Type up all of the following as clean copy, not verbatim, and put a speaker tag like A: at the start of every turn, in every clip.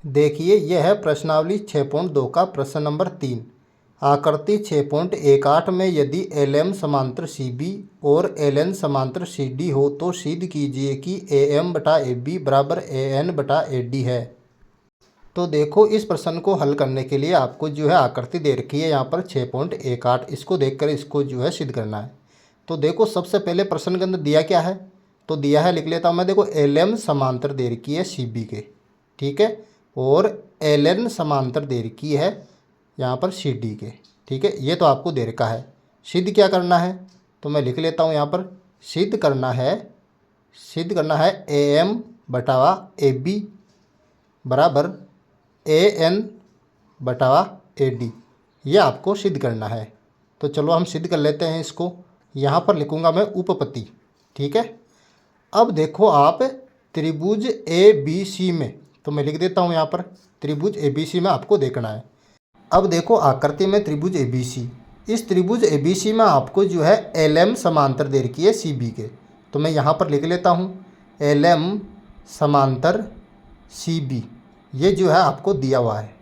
A: देखिए यह है प्रश्नावली 6.2 का प्रश्न नंबर 3। आकृति 6.18 में यदि LM समांतर CB और LN समांतर CD हो तो सिद्ध कीजिए कि AM बटा AB बराबर AN बटा AD है। तो देखो इस प्रश्न को हल करने के लिए आपको जो है आकृति दे रखी है यहाँ पर 6.18, इसको देखकर इसको जो है सिद्ध करना है। तो देखो सबसे पहले प्रश्न के अंदर दिया क्या है, तो दिया है, लिख लेता हूँ मैं। देखो LM समांतर दे रखी है CB के, ठीक है, और LN समांतर दे रखी है यहाँ पर CD के, ठीक है। ये तो आपको दे रखा है। सिद्ध क्या करना है, तो मैं लिख लेता हूँ यहाँ पर। सिद्ध करना है AM बटावा AB बराबर AN बटावा AD, ये आपको सिद्ध करना है। तो चलो हम सिद्ध कर लेते हैं इसको। यहाँ पर लिखूँगा मैं उपपत्ति, ठीक है। अब देखो आप त्रिभुज ABC में, तो मैं लिख देता हूँ यहाँ पर त्रिभुज ABC में आपको देखना है। अब देखो आकृति में त्रिभुज ABC, इस त्रिभुज ABC में आपको जो है LM समांतर दे रखी है CB के, तो मैं यहाँ पर लिख लेता हूँ LM समांतर CB, ये जो है आपको दिया हुआ है।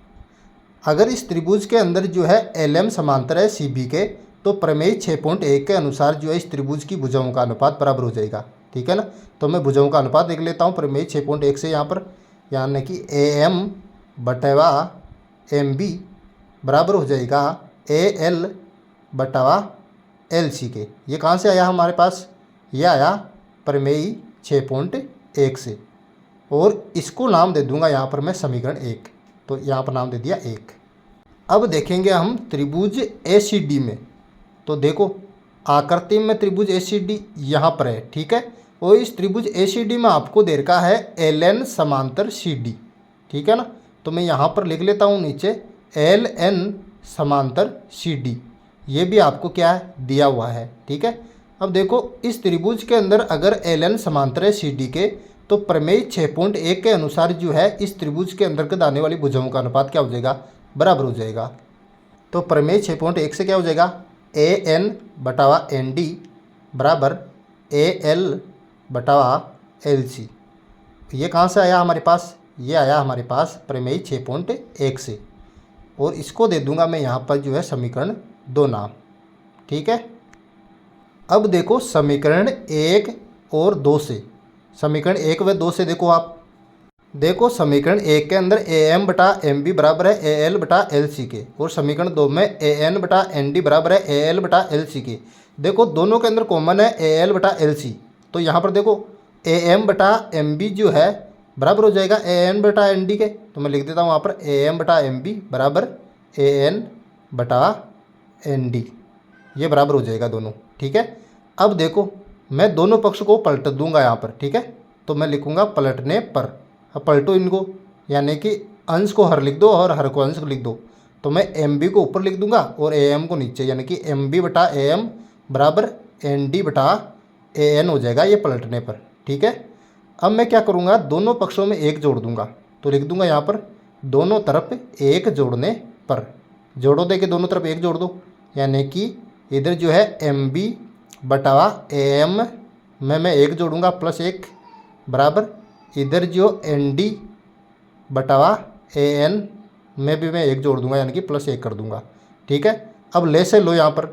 A: अगर इस त्रिभुज के अंदर जो है LM समांतर है CB के, तो प्रमेय 6.1 के अनुसार जो है इस त्रिभुज की भुजाओं का अनुपात बराबर हो जाएगा, ठीक है ना। तो मैं भुजाओं का अनुपात देख लेता हूँ प्रमेय 6.1 से। यहाँ पर यानी कि AM बटावा MB बराबर हो जाएगा AL बटावा LC के। ये कहाँ से आया हमारे पास, ये आया प्रमेय 6.1 से, और इसको नाम दे दूंगा यहाँ पर मैं समीकरण 1, तो यहाँ पर नाम दे दिया 1। अब देखेंगे हम त्रिभुज ACD में। तो देखो आकृति में त्रिभुज ACD यहाँ पर है, ठीक है, और इस त्रिभुज ACD में आपको दे रखा है LN समांतर CD, ठीक है ना। तो मैं यहाँ पर लिख लेता हूँ नीचे LN समांतर CD, ये भी आपको क्या है, दिया हुआ है, ठीक है। अब देखो इस त्रिभुज के अंदर अगर LN समांतर है CD के, तो प्रमेय 6.1 के अनुसार जो है इस त्रिभुज के अंतर्गत आने वाली भुजाओं का अनुपात क्या हो जाएगा, बराबर हो जाएगा। तो प्रमेय 6.1 से क्या हो जाएगा, AN बटावा ND बराबर AL बटावा LC। ये कहाँ से आया हमारे पास, ये आया हमारे पास प्रमेय 6.1 से, और इसको दे दूंगा मैं यहाँ पर जो है समीकरण 2 नाम, ठीक है। अब देखो समीकरण 1 और 2 से, समीकरण 1 व 2 से देखो आप, देखो समीकरण 1 के अंदर AM बटा MB बराबर है AL बटा LC के, और समीकरण 2 में AN बटा ND बराबर है AL बटा LC के। देखो दोनों के अंदर कॉमन है AL बटा LC, तो यहाँ पर देखो AM बटा MB जो है बराबर हो जाएगा AN बटा ND के, तो मैं लिख देता हूँ वहाँ पर AM बटा MB बराबर AN बटा ND, ये बराबर हो जाएगा दोनों, ठीक है। अब देखो मैं दोनों पक्ष को पलट दूंगा यहाँ पर, ठीक है, तो मैं लिखूंगा पलटने पर। अब पलटो इनको, यानी कि अंश को हर लिख दो और हर को अंश को लिख दो। तो मैं MB को ऊपर लिख दूंगा और AM को नीचे, यानी कि MB बटा AM बराबर ND बटा AN हो जाएगा, ये पलटने पर, ठीक है। अब मैं क्या करूँगा, दोनों पक्षों में 1 जोड़ दूंगा, तो लिख दूंगा यहाँ पर दोनों तरफ 1 जोड़ने पर। जोड़ो दे के दोनों तरफ 1 जोड़ दो, यानी कि इधर जो है MB बटावा AM में मैं 1 जोड़ूंगा प्लस 1 बराबर, इधर जो ND बटावा AN में भी मैं 1 जोड़ दूंगा, यानी कि प्लस 1 कर दूंगा, ठीक है। अब ले से लो, यहाँ पर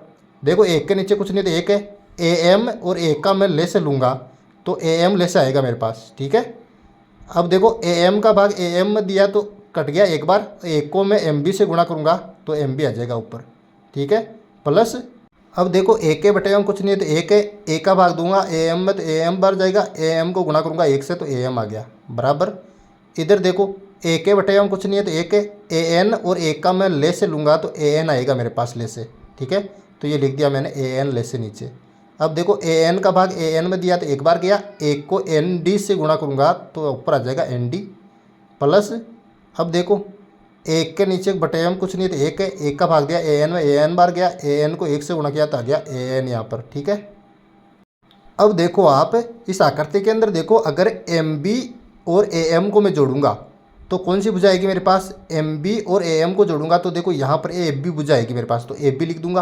A: देखो 1 के नीचे कुछ नहीं तो 1 है, AM और 1 का मैं ले से लूँगा तो AM ले से आएगा मेरे पास, ठीक है। अब देखो AM का भाग AM में दिया तो कट गया एक बार, 1 को मैं MB से गुणा करूँगा तो MB आ जाएगा ऊपर, ठीक है, प्लस अब देखो 1 के बटे कुछ नहीं है तो 1 है, 1 का भाग दूंगा AM में तो AM बार जाएगा, AM को गुणा करूंगा 1 से तो AM आ गया बराबर। इधर देखो 1 के बटे कुछ नहीं है तो 1 है, AN और 1 का मैं ले से लूँगा तो AN आएगा मेरे पास ले से, ठीक है। तो ये लिख दिया मैंने AN ले से नीचे। अब देखो AN का भाग AN में दिया तो 1 बार गया, 1 को ND से गुणा करूँगा तो ऊपर आ जाएगा ND प्लस, अब देखो 1 के नीचे बटे कुछ नहीं तो 1 है, 1 का भाग दिया AN में, AN बार गया, AN को 1 से गुणा किया तो आ गया AN यहाँ पर, ठीक है। अब देखो आप इस आकृति के अंदर देखो अगर MB और AM को मैं जोड़ूंगा तो कौन सी भुजा आएगी मेरे पास, MB और AM को जोड़ूंगा तो देखो यहाँ पर AB भुजा आएगी मेरे पास, तो AB लिख दूंगा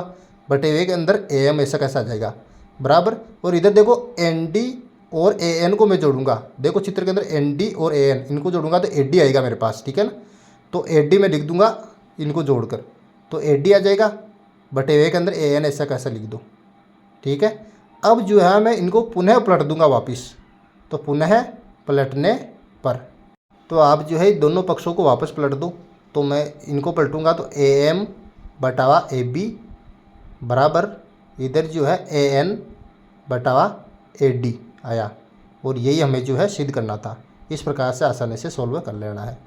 A: बटे हुए के अंदर AM ऐसा कैसा आ जाएगा बराबर। और इधर देखो ND और ए एन को मैं जोड़ूंगा, देखो चित्र के अंदर एन डी और ए एन इनको जोड़ूंगा तो ए डी आएगा मेरे पास, ठीक है ना। तो ए डी मैं लिख दूंगा इनको जोड़कर, तो ए डी आ जाएगा, बटे ए के अंदर ए एन ऐसा कैसा लिख दो, ठीक है। अब जो है मैं इनको पुनः पलट दूंगा वापस, तो पुनः पलटने पर तो आप जो है दोनों पक्षों को वापस पलट दो। तो मैं इनको पलटूंगा तो ए एम बटावा ए बी बराबर इधर जो है ए एन बटावा ए डी आया, और यही हमें जो है सिद्ध करना था। इस प्रकार से आसानी से सॉल्व कर लेना है।